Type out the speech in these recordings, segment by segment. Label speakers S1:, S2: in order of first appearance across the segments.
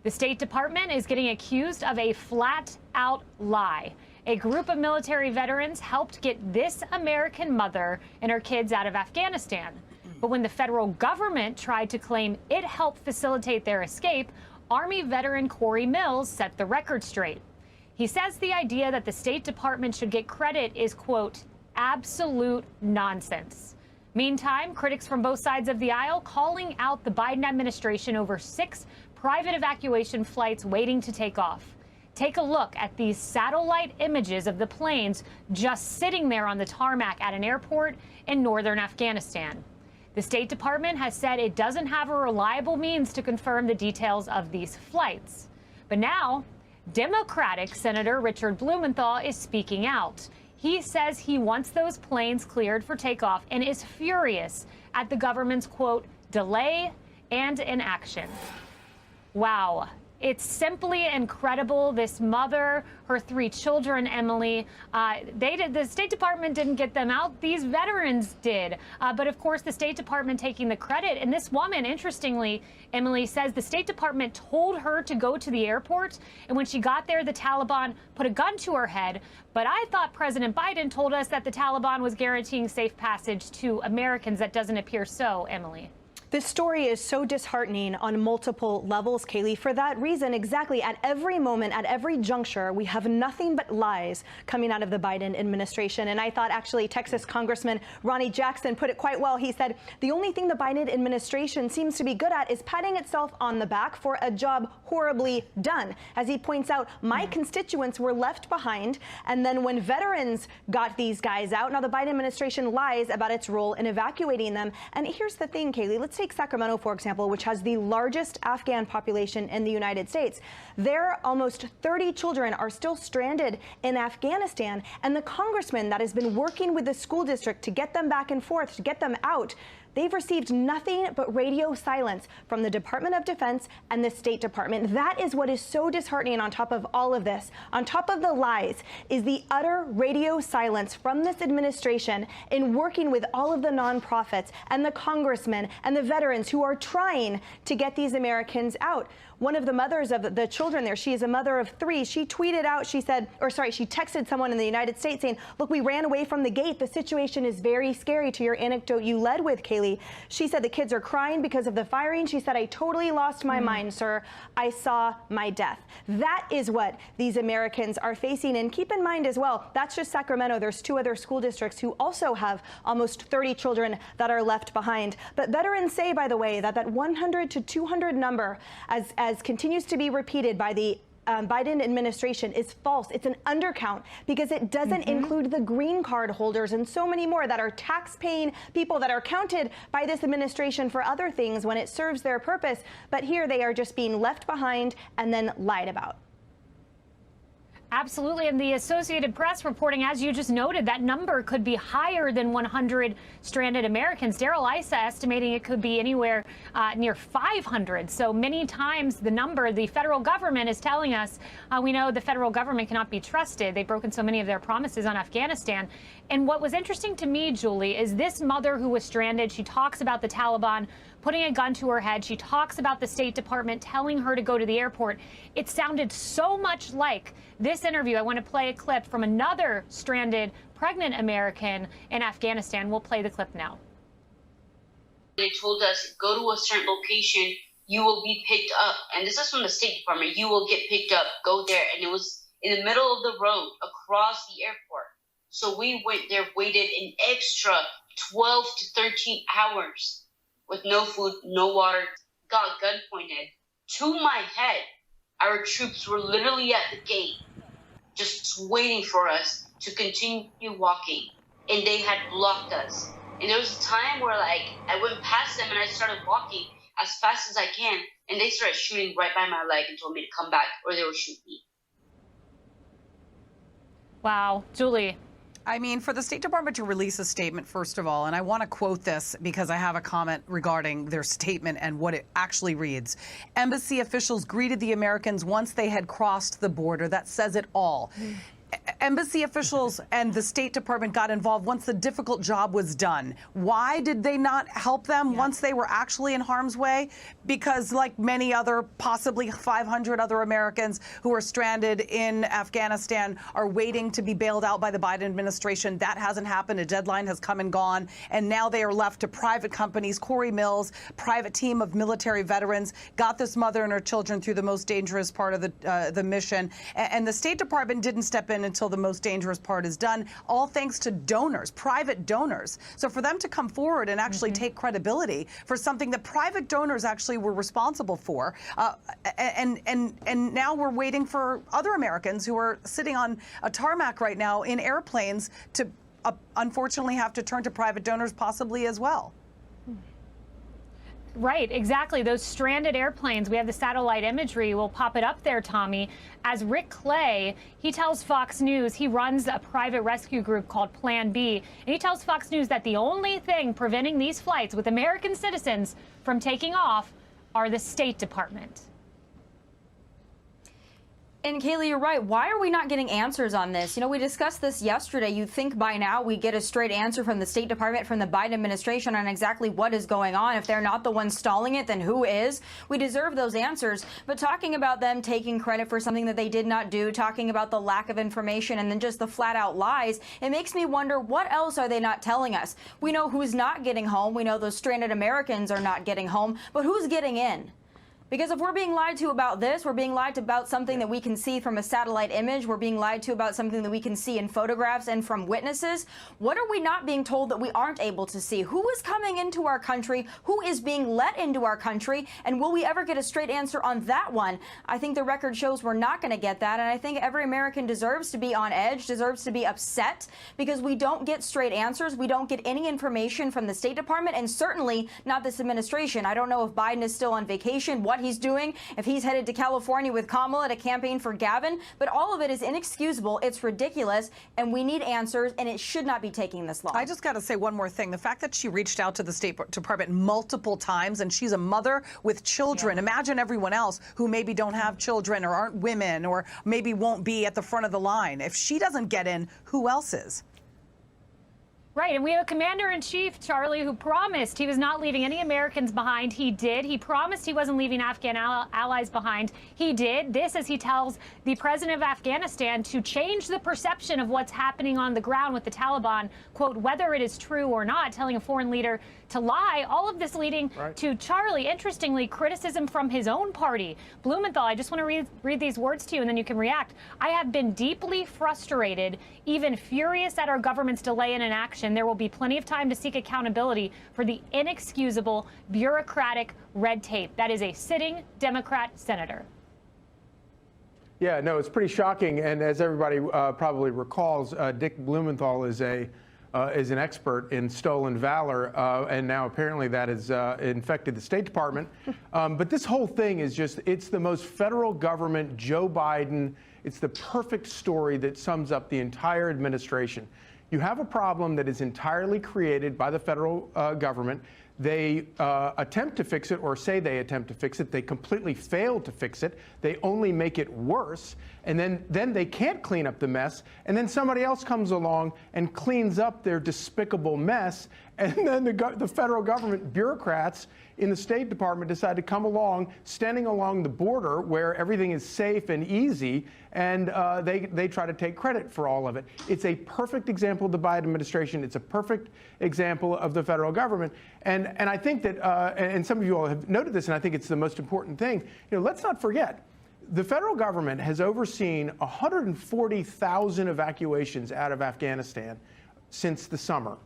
S1: The State Department is getting accused of a flat-out lie. A group of military veterans helped get this American mother and her kids out of Afghanistan. But when the federal government tried to claim it helped facilitate their escape, Army veteran Corey Mills set the record straight. He says the idea that the State Department should get credit is, quote, absolute nonsense. Meantime, critics from both sides of the aisle calling out the Biden administration over 6 private evacuation flights waiting to take off. Take a look at these satellite images of the planes just sitting there on the tarmac at an airport in northern Afghanistan. The State Department has said it doesn't have a reliable means to confirm the details of these flights. But now, Democratic Senator Richard Blumenthal is speaking out. He says he wants those planes cleared for takeoff and is furious at the government's, quote, delay and inaction. Wow. It's simply incredible. This mother, her 3 children, Emily, the State Department didn't get them out. These veterans did. But of course, the State Department taking the credit. And this woman, interestingly, Emily, says the State Department told her to go to the airport. And when she got there, the Taliban put a gun to her head. But I thought President Biden told us that the Taliban was guaranteeing safe passage to Americans. That doesn't appear so, Emily.
S2: This story is so disheartening on multiple levels, Kaylee. For that reason, exactly, at every moment, at every juncture, we have nothing but lies coming out of the Biden administration. And I thought, actually, Texas Congressman Ronnie Jackson put it quite well. He said, the only thing the Biden administration seems to be good at is patting itself on the back for a job horribly done. As he points out, my constituents were left behind. And then when veterans got these guys out, now the Biden administration lies about its role in evacuating them. And here's the thing, Kaylee. Let's take Sacramento, for example, which has the largest Afghan population in the United States. There, almost 30 children are still stranded in Afghanistan, and the congressman that has been working with the school district to get them back and forth, to get them out, they've received nothing but radio silence from the Department of Defense and the State Department. That is what is so disheartening on top of all of this. On top of the lies is the utter radio silence from this administration in working with all of the nonprofits and the congressmen and the veterans who are trying to get these Americans out. One of the mothers of the children there, she is a mother of 3. She tweeted out, she texted someone in the United States saying, look, we ran away from the gate. The situation is very scary, to your anecdote you led with, Kaylee. She said the kids are crying because of the firing. She said, I totally lost my mind, sir. I saw my death. That is what these Americans are facing. And keep in mind as well, that's just Sacramento. There's 2 other school districts who also have almost 30 children that are left behind. But veterans say, by the way, that 100 to 200 number, as continues to be repeated by the Biden administration, is false. It's an undercount because it doesn't include the green card holders and so many more that are tax-paying people that are counted by this administration for other things when it serves their purpose. But here they are just being left behind and then lied about.
S1: Absolutely. And the Associated Press reporting, as you just noted, that number could be higher than 100 stranded Americans. Daryl Issa estimating it could be anywhere near 500. So many times the number the federal government is telling us, we know the federal government cannot be trusted. They've broken so many of their promises on Afghanistan. And what was interesting to me, Julie, is this mother who was stranded. She talks about the Taliban putting a gun to her head. She talks about the State Department telling her to go to the airport. It sounded so much like this interview. I want to play a clip from another stranded pregnant American in Afghanistan. We'll play the clip now.
S3: They told us, go to a certain location, you will be picked up. And this is from the State Department. You will get picked up. Go there. And it was in the middle of the road across the airport. So we went there, waited an extra 12 to 13 hours with no food, no water, got a gun pointed to my head. Our troops were literally at the gate, just waiting for us to continue walking. And they had blocked us. And there was a time where, I went past them and I started walking as fast as I can. And they started shooting right by my leg and told me to come back or they would shoot me.
S1: Wow. Julie.
S4: I mean, for the State Department to release a statement, first of all, and I want to quote this because I have a comment regarding their statement and what it actually reads. Embassy officials greeted the Americans once they had crossed the border. That says it all. embassy officials and the State Department got involved once the difficult job was done. Why did they not help them once they were actually in harm's way? Because like many other, possibly 500 other Americans who are stranded in Afghanistan are waiting to be bailed out by the Biden administration. That hasn't happened. A deadline has come and gone. And now they are left to private companies. Corey Mills, private team of military veterans, got this mother and her children through the most dangerous part of the mission. And the State Department didn't step in until the most dangerous part is done, all thanks to donors, private donors. So for them to come forward and actually take credibility for something that private donors actually were responsible for, and now we're waiting for other Americans who are sitting on a tarmac right now in airplanes to unfortunately have to turn to private donors possibly as well.
S1: Right, exactly. Those stranded airplanes, we have the satellite imagery. We'll pop it up there, Tommy. As Rick Clay, he tells Fox News, he runs a private rescue group called Plan B, and he tells Fox News that the only thing preventing these flights with American citizens from taking off are the State Department.
S5: And Kaylee, you're right. Why are we not getting answers on this? You know, we discussed this yesterday. You'd think by now we get a straight answer from the State Department, from the Biden administration on exactly what is going on. If they're not the ones stalling it, then who is? We deserve those answers. But talking about them taking credit for something that they did not do, talking about the lack of information and then just the flat out lies, it makes me wonder, what else are they not telling us? We know who's not getting home. We know those stranded Americans are not getting home. But who's getting in? Because if we're being lied to about this, we're being lied to about something that we can see from a satellite image, we're being lied to about something that we can see in photographs and from witnesses, what are we not being told that we aren't able to see? Who is coming into our country? Who is being let into our country? And will we ever get a straight answer on that one? I think the record shows we're not going to get that. And I think every American deserves to be on edge, deserves to be upset, because we don't get straight answers. We don't get any information from the State Department, and certainly not this administration. I don't know if Biden is still on vacation, what he's doing, if he's headed to California with Kamala to campaign for Gavin, but all of it is inexcusable. It's ridiculous, and we need answers, and it should not be taking this long.
S4: I just got to say one more thing. The fact that she reached out to the State Department multiple times, and she's a mother with children. Yeah. Imagine everyone else who maybe don't have children or aren't women or maybe won't be at the front of the line. If she doesn't get in, who else is?
S1: Right, and we have a commander-in-chief, Charlie, who promised he was not leaving any Americans behind. He did. He promised he wasn't leaving Afghan allies behind. He did. This as he tells the president of Afghanistan to change the perception of what's happening on the ground with the Taliban, quote, whether it is true or not, telling a foreign leader to lie. All of this leading to, Charlie, interestingly, criticism from his own party. Blumenthal, I just want to read these words to you, and then you can react. I have been deeply frustrated, even furious at our government's delay in inaction. There will be plenty of time to seek accountability for the inexcusable bureaucratic red tape. That is a sitting Democrat senator.
S6: Yeah, no, it's pretty shocking. And as everybody probably recalls, Dick Blumenthal is an expert in stolen valor, and now apparently that has infected the State Department. But this whole thing is just, it's the most federal government, Joe Biden. It's the perfect story that sums up the entire administration. You have a problem that is entirely created by the federal government. They attempt to fix it, or say they attempt to fix it. They completely fail to fix it. They only make it worse. And then they can't clean up the mess. And then somebody else comes along and cleans up their despicable mess. And then the federal government bureaucrats in the State Department decide to come along, standing along the border where everything is safe and easy, and they try to take credit for all of it. It's a perfect example of the Biden administration. It's a perfect example of the federal government. And I think that, and some of you all have noted this, and I think it's the most important thing, let's not forget, the federal government has overseen 140,000 evacuations out of Afghanistan since the summer.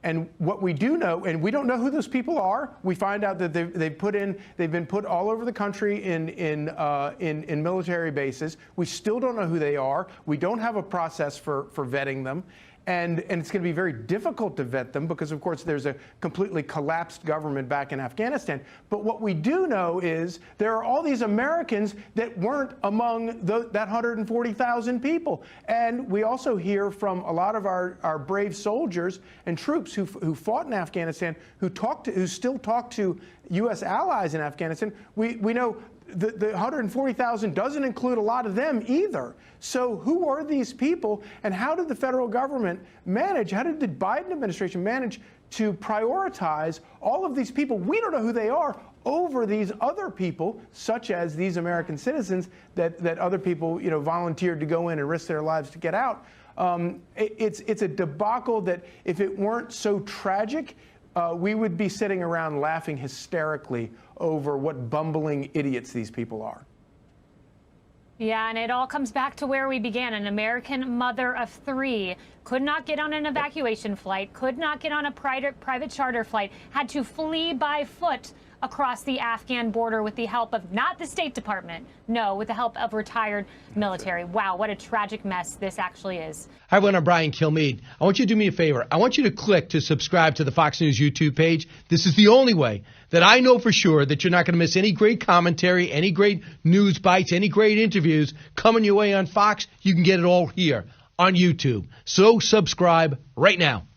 S6: And what we do know, and we don't know who those people are. We find out that they've been put all over the country in military bases. We still don't know who they are. We don't have a process for vetting them. And it's going to be very difficult to vet them because, of course, there's a completely collapsed government back in Afghanistan. But what we do know is there are all these Americans that weren't among that 140,000 people. And we also hear from a lot of our brave soldiers and troops who fought in Afghanistan, who still talk to U.S. allies in Afghanistan. We know the 140,000 doesn't include a lot of them either. So who are these people, and how did the federal government manage, how did the Biden administration manage to prioritize all of these people, we don't know who they are, over these other people, such as these American citizens that other people, volunteered to go in and risk their lives to get out? It's a debacle that, if it weren't so tragic, we would be sitting around laughing hysterically over what bumbling idiots these people are.
S1: Yeah, and it all comes back to where we began. An American mother of 3 could not get on an evacuation flight, could not get on a private charter flight, had to flee by foot across the Afghan border with the help of not the State Department, no, with the help of retired military. Wow, what a tragic mess this actually is.
S7: Hi, everyone. I'm Brian Kilmeade. I want you to do me a favor. I want you to click to subscribe to the Fox News YouTube page. This is the only way that I know for sure that you're not going to miss any great commentary, any great news bites, any great interviews coming your way on Fox. You can get it all here on YouTube. So subscribe right now.